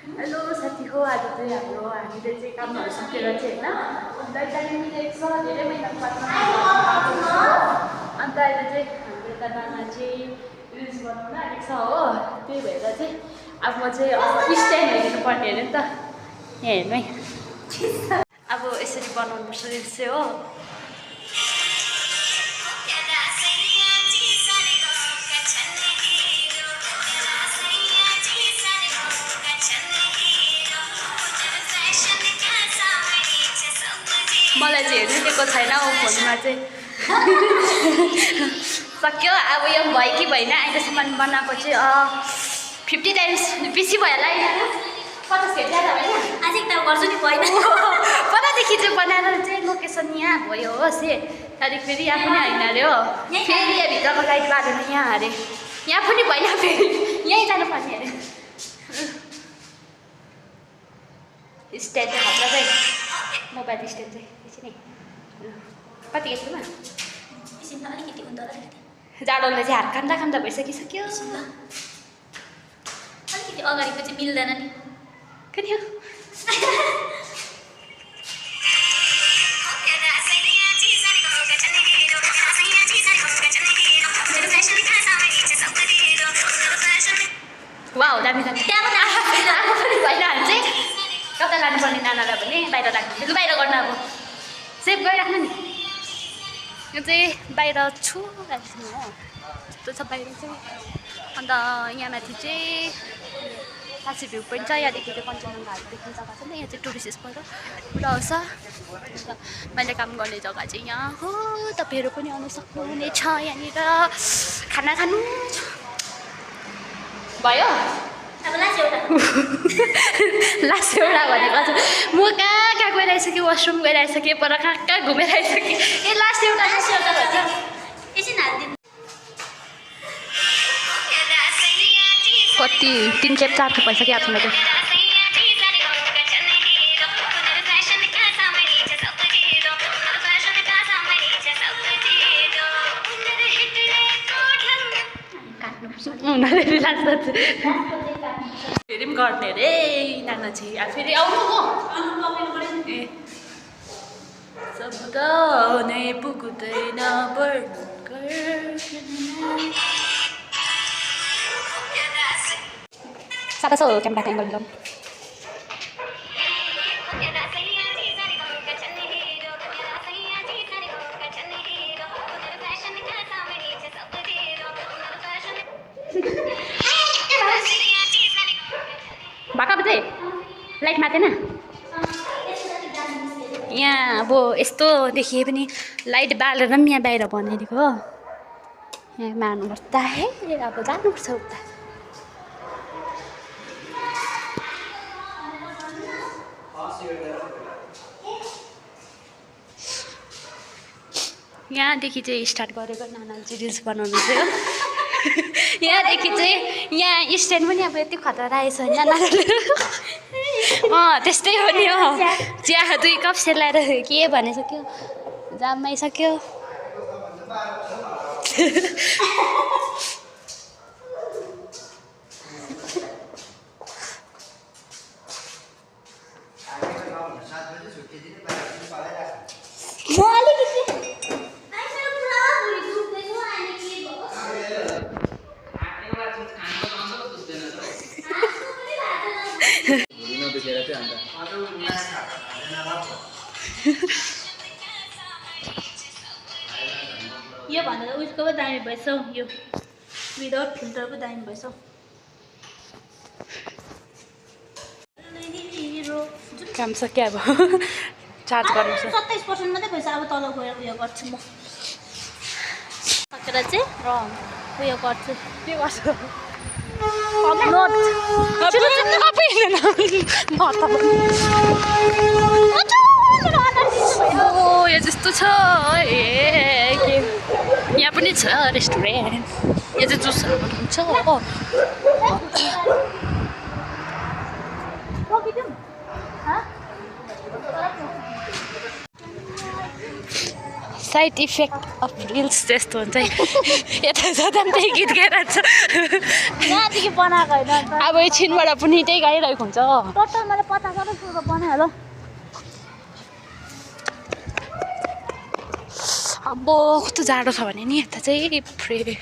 Hello साथी हो, आज चाहिँ हामीले चाहिँ कामहरू सकेर चाहिँ होइन दाइताले मिलेको छ, धेरै मेहनत गर्नु। अन्त अहिले चाहिँ हाम्रो यता नाना चाहिँ रिल्स बनाउन आएको छ हो, त्यही भएर चाहिँ अब म चाहिँ अब स्ट्यान्ड हेरिदिनु पर्ने अरे नि त। यहाँ हेर्नु है, अब यसरी बनाउनुपर्छ रिल्स चाहिँ हो। मलाई चाहिँ हेर्नु दिएको छैन हो फोनमा चाहिँ। सक्यो अब यो भयो कि भएन अहिलेसम्म बनाएको चाहिँ 50 टाइम्स बेसी भयो होला होइन, 50 खेप ज्यादा होइन। आज एकताल गर्छु नि भएन। पहिलादेखि चाहिँ बनाएर चाहिँ लोकेसन यहाँ भयो हो से, त्यहाँदेखि फेरि यहाँ पनि होइन अरे हो, फेरि यहाँ भित्रको लाइट बालेर यहाँ अरे, यहाँ पनि भएन फेरि यहीँ जानुपर्ने अरे। स्ट्यान्ड चाहिँ खतरा चाहिँ मोबाइल स्ट्यान्ड चाहिँ एकछिन है, कति एकछिनमा एकछिन त अलिकति हुँदो अलिकति जाडोले चाहिँ हात कान्दा कान्दा भइसकिसक्यो। अलिकति अगाडिको चाहिँ मिल्दैन नि कति हो वाउ दामी दामी। आफू पनि भएन भने चाहिँ कता लानुपर्ने नानालाई भने बाहिर राख्नु, बाहिर गर्नु अब सेभ गरिराख्नु नि। यो चाहिँ बाहिर छु राख्नु हो, यस्तो छ बाहिर चाहिँ। अन्त यहाँ माथि चाहिँ खासी भ्यू पोइन्ट छ, यहाँदेखि चाहिँ कञ्चनजङ्घाहरू देख्ने जग्गा छ नि, यहाँ चाहिँ टुरिस्ट स्पट हो पुरा आउँछ। अन्त मैले काम गर्ने जग्गा चाहिँ यहाँ हो, तपाईँहरू पनि आउनु सक्नुहुनेछ। यहाँनिर खाना खानु भयो। अब लास्ट एउटा लास्ट एउटा भनेको चाहिँ म कहाँ कहाँ गइरहेको वासरुम गइरहेको पर कहाँ कहाँ घुमेर आइसकेँ। ए लास्ट एउटा भन्छ एकछिन हालिदिनु। कति 3 खेप 4 खेप भइसक्यो आफ्नो चाहिँ। फेरि पनि गर्ने अरे नाना चाहिँ अब फेरि आउनु हो। ए शब्द नै पुग्दैन सादा सो क्यामेरा एङ्गल मिलाउँ। भएको चाहिँ लाइट माथेन यहाँ, अब यस्तो देखिए पनि लाइट बालेर पनि यहाँ बाहिर बनाइदिएको हो। यहाँ मार्नुपर्छ त है, अब जानुपर्छ उता। यहाँदेखि चाहिँ स्टार्ट गरेको नानाले चाहिँ रिल्स बनाउनु चाहिँ हो। यहाँदेखि चाहिँ यहाँ स्ट्यान्ड पनि अब यति खतरा रहेछ होइन नानाले। त्यस्तै हो नि हो, चिया 2 कप सेलाएर के भनिसक्यो, जाम्माइसक्यो। यो भन्दा उसको पो दामी भएछ हौ, यो विदाउट फिल्टर पो दामी भएछ हौ। काम सक्यो अब चार्ज गर्नु छ। 27% मात्रै भएछ, अब तल गएर उयो गर्छु म सकेर चाहिँ र उयो गर्छु। के गर्छु नोट यो जस्तो छ ए के यहाँ पनि छ रेस्टुरेन्ट, यहाँ चाहिँ जुसहरू बनाउँछ हो। साइड इफेक्ट अफ रिल्स त्यस्तो हुन्छ यता जता पनि त्यही गीत गाइरहेको छ यहाँदेखि बनाएको होइन अन्त अब एकछिनबाट पनि त्यही गाइरहेको हुन्छ टोटल मैले 50 जस्तो बनाएँ होला अब कस्तो जाडो छ भने नि यता चाहिँ फ्रे